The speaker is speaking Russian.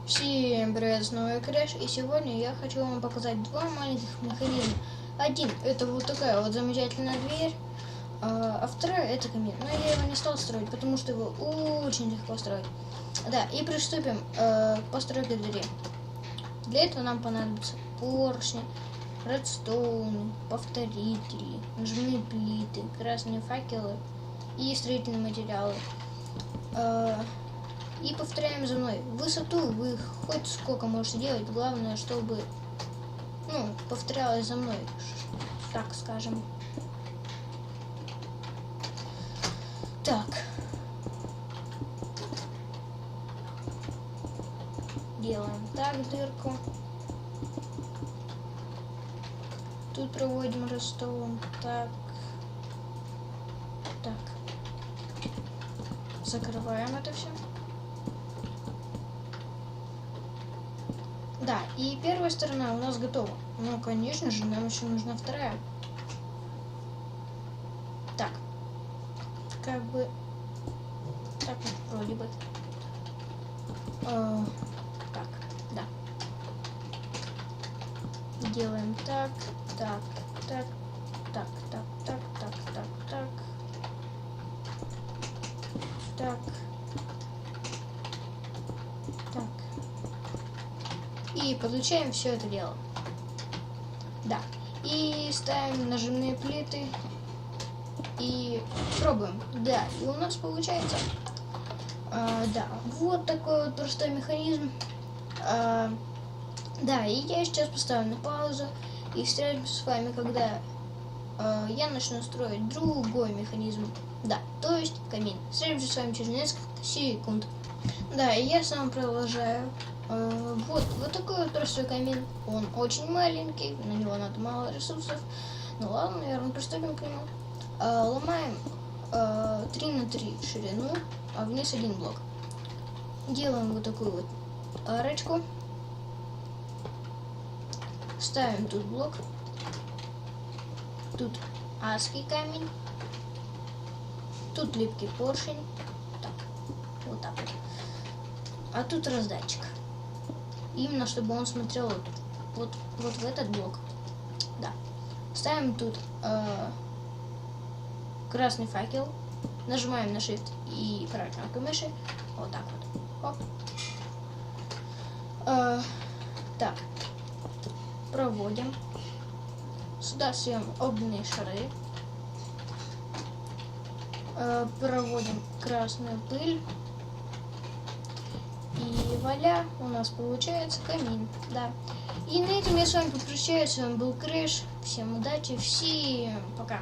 Всем привет, снова Крэш, и сегодня я хочу вам показать два маленьких механизма. Один — это вот такая вот замечательная дверь, а вторая — это камин. Но я его не стал строить, потому что его очень легко строить. Да, и приступим к постройке двери. Для этого нам понадобятся поршни, редстоуны, повторители, ножные плиты, красные факелы и строительные материалы. И повторяем за мной. Высоту вы хоть сколько можете делать, главное, чтобы, повторялось за мной, так скажем. Так. Делаем так дырку. Тут проводим редстоун. Так. Так. Закрываем это все. Да, и первая сторона у нас готова. Но, конечно же, нам еще нужна вторая. Так. Как бы... Так, вроде бы. Так, да. Делаем так, так, так, так, так, так, так, так, так. Так. Так. И подключаем все это дело. Да. И ставим нажимные плиты. И пробуем. Да, и у нас получается. Да, вот такой вот простой механизм. Да, и я сейчас поставлю на паузу. И встретимся с вами, когда я начну строить другой механизм. Да, то есть камин. Встретимся с вами через несколько секунд. Да, и я сам продолжаю. Вот такой вот простой камин. Он очень маленький, на него надо мало ресурсов. Ну ладно, наверное, приступим к нему. Ломаем 3 на 3 ширину, а вниз один блок. Делаем вот такую вот арочку. Ставим тут блок. Тут адский камень. Тут липкий поршень. Так, вот так вот. А тут раздатчик. Именно чтобы он смотрел вот в этот блок. Да. Ставим тут красный факел. Нажимаем на Shift и правой кнопкой мыши. Вот так вот. Оп. Так. Проводим. Сюда суем огненные шары. Проводим красную пыль. И вуаля, у нас получается камин, да. И на этом я с вами попрощаюсь. С вами был Крэш. Всем удачи, всем пока.